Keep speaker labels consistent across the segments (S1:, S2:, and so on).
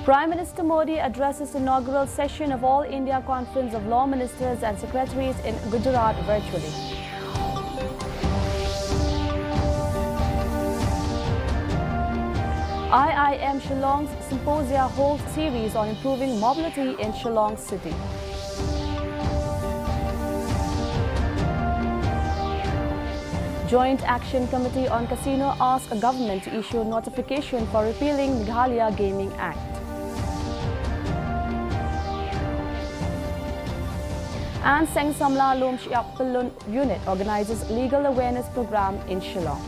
S1: Prime Minister Modi addresses the inaugural session of All India Conference of Law Ministers and Secretaries in Gujarat virtually. IIM Shillong's Symposia holds series on improving mobility in Shillong city. Joint Action Committee on Casino asks a government to issue a notification for repealing MEGHALAYA Gaming Act. And Seng Samla Lom Shiak Pilun unit organizes legal awareness program in Shillong.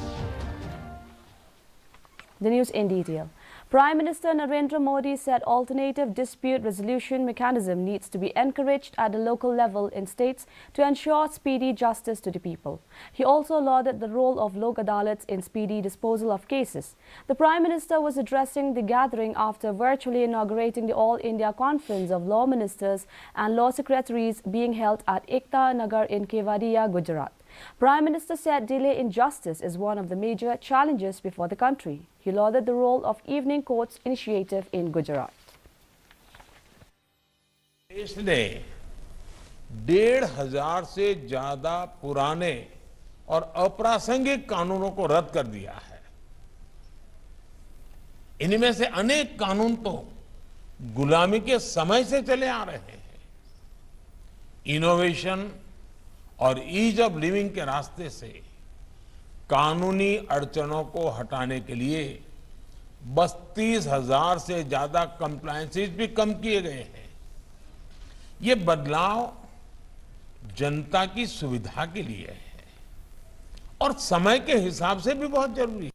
S1: The news in detail. Prime Minister Narendra Modi said alternative dispute resolution mechanism needs to be encouraged at the local level in states to ensure speedy justice to the people. He also lauded the role of Lok Adalats in speedy disposal of cases. The Prime Minister was addressing the gathering after virtually inaugurating the All India Conference of Law Ministers and Law Secretaries being held at Ekta Nagar in Kevadia, Gujarat. Prime Minister said delay in justice is one of the major challenges before the country. He lauded the role of Evening Courts initiative in Gujarat.
S2: देश ने 1,500 से ज्यादा पुराने और अप्रासंगिक कानूनों को रद्द कर दिया है। इनमें से अनेक कानून तो गुलामी के समय से चले आ रहे हैं। इनोवेशन और ईज ऑफ लिविंग के रास्ते से कानूनी अड़चनों को हटाने के लिए 32,000 से ज्यादा कंप्लायंसेस भी कम किए गए हैं। ये बदलाव जनता की सुविधा के लिए है और समय के हिसाब से भी बहुत जरूरी है।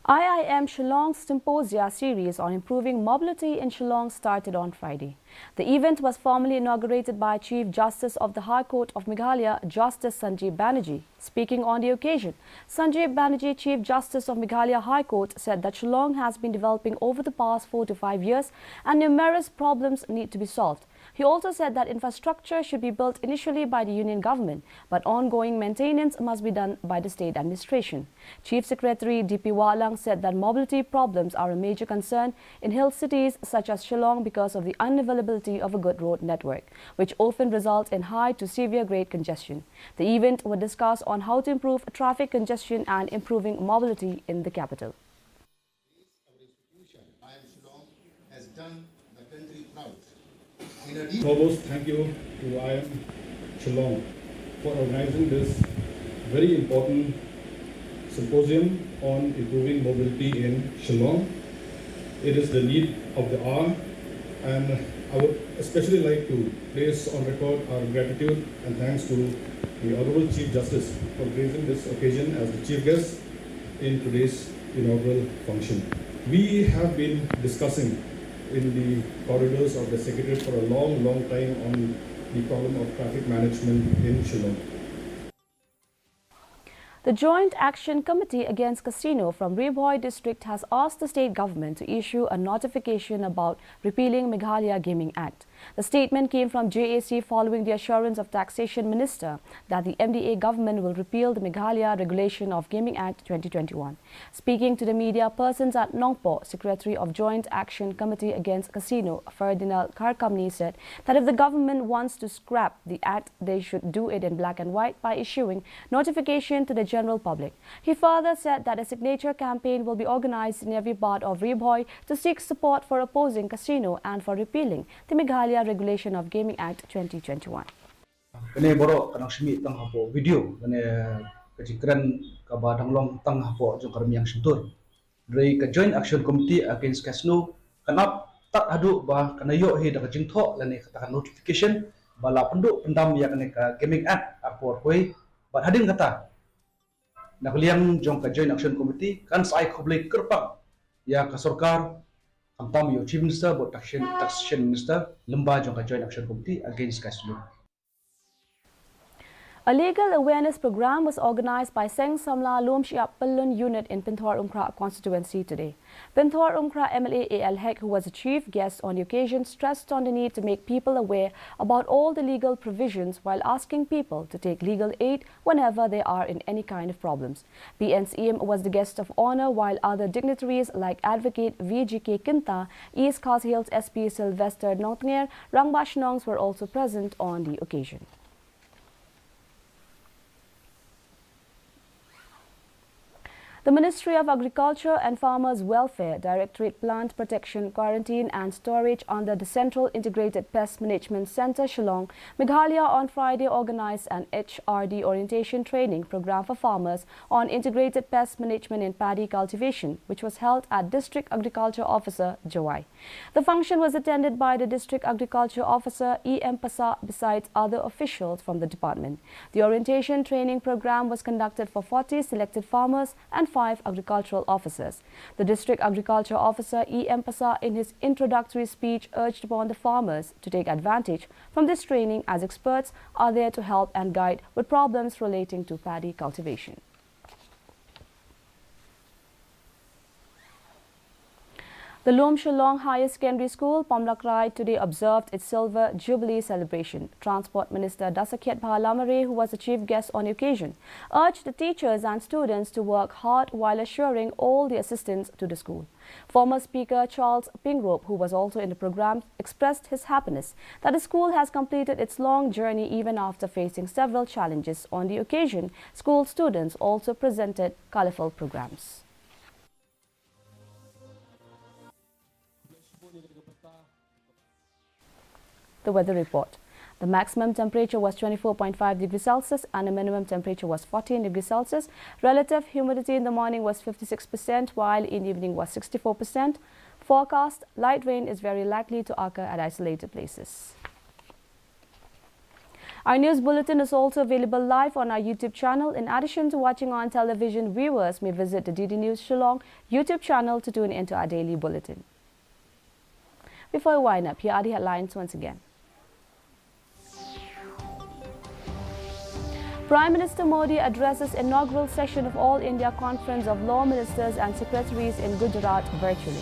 S1: IIM Shillong's Symposia series on improving mobility in Shillong started on Friday. The event was formally inaugurated by Chief Justice of the High Court of Meghalaya, Justice Sanjeev Banerjee. Speaking on the occasion, Sanjeev Banerjee, Chief Justice of Meghalaya High Court, said that Shillong has been developing over the past 4 to 5 years and numerous problems need to be solved. He also said that infrastructure should be built initially by the union government, but ongoing maintenance must be done by the state administration. Chief Secretary D.P. Walang said that mobility problems are a major concern in hill cities such as Shillong because of the unavailability of a good road network, which often results in high to severe grade congestion. The event would discuss on how to improve traffic congestion and improving mobility in the capital.
S3: Has done the country proud.
S4: Foremost, thank you to IIM Shillong for organizing this very important symposium on improving mobility in Shillong. It is the need of the hour, and I would especially like to place on record our gratitude and thanks to the Honorable Chief Justice for gracing this occasion as the chief guest in today's inaugural function. We have been discussing in the corridors of the Secretariat for a long time on the problem of traffic management in Shillong.
S1: The Joint Action Committee Against Casino from Rebhoi district has asked the state government to issue a notification about repealing MEGHALAYA Gaming Act. The statement came from JAC following the assurance of Taxation Minister that the MDA government will repeal the MEGHALAYA Regulation of Gaming Act 2021. Speaking to the media persons at Nongpo, Secretary of Joint Action Committee Against Casino, Ferdinand Karkamni, said that if the government wants to scrap the act, they should do it in black and white by issuing notification to the general public. He further said that a signature campaign will be organized in every part of Rebhoi to seek support for opposing casino and for repealing the MEGHALAYA Regulation of Gaming Act 2021.
S5: Kene borok kanang simi tang hapo video kene kejikran ka badang long tang hapo jong karmi yang sentur. Dari ke Joint Action Committee Against Casino kanap tak adu ba kana yo he da jingtho lane katakan notification bala penduk pendam ya kene ka Gaming Act apo koi bat hadin kata nak liang jong ka Joint Action Committee kan sai khoblei kerpang ya ka sarkar Kamtam yo Chief Minister buat Taxation Minister lembaga jong ka Joint Action Committee Against Casino.
S1: A legal awareness program was organized by Seng Samla Lomshiap Pallun unit in Pinthor Umkra constituency today. Pinthor Umkra MLA A.L. Hek, who was a chief guest on the occasion, stressed on the need to make people aware about all the legal provisions while asking people to take legal aid whenever they are in any kind of problems. PNCM was the guest of honor, while other dignitaries like Advocate VGK Kinta, East Khas Hills SP Sylvester Notnger, Rangbash Nongs were also present on the occasion. The Ministry of Agriculture and Farmers Welfare, Directorate Plant Protection, Quarantine and Storage under the Central Integrated Pest Management Centre, Shillong, Meghalaya on Friday organized an HRD orientation training program for farmers on integrated pest management in paddy cultivation, which was held at District Agriculture Officer Jawai. The function was attended by the District Agriculture Officer E.M. Pasa besides other officials from the department. The orientation training program was conducted for 40 selected farmers and 5 agricultural officers. The District Agriculture Officer E.M. Pasa in his introductory speech urged upon the farmers to take advantage from this training, as experts are there to help and guide with problems relating to paddy cultivation. The Lom Shillong Higher Secondary School, Pomlakrai, today observed its Silver Jubilee celebration. Transport Minister Dasakiat Bahalamare, who was the chief guest on the occasion, urged the teachers and students to work hard while assuring all the assistance to the school. Former Speaker Charles Pingrop, who was also in the program, expressed his happiness that the school has completed its long journey even after facing several challenges. On the occasion, school students also presented colorful programs. The weather report. The maximum temperature was 24.5 degrees Celsius and the minimum temperature was 14 degrees Celsius. Relative humidity in the morning was 56%, while in the evening was 64%. Forecast: light rain is very likely to occur at isolated places. Our news bulletin is also available live on our YouTube channel. In addition to watching on television, viewers may visit the DD News Shillong YouTube channel to tune into our daily bulletin. Before we wind up, here are the headlines once again. Prime Minister Modi addresses inaugural session of All India Conference of Law Ministers and Secretaries in Gujarat virtually.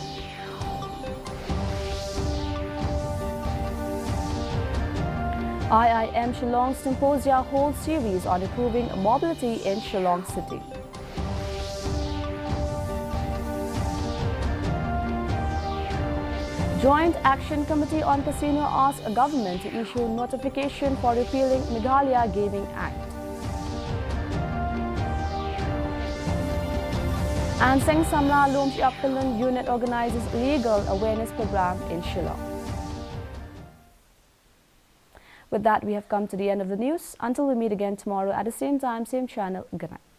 S1: IIM Shillong Symposia holds series on improving mobility in Shillong City. Joint Action Committee on Casino asks a government to issue notification for repealing Meghalaya Gaming Act. And Seng Samla Lomshiap Pallun unit organizes legal awareness program in Shillong. With that, we have come to the end of the news. Until we meet again tomorrow at the same time, same channel. Good night.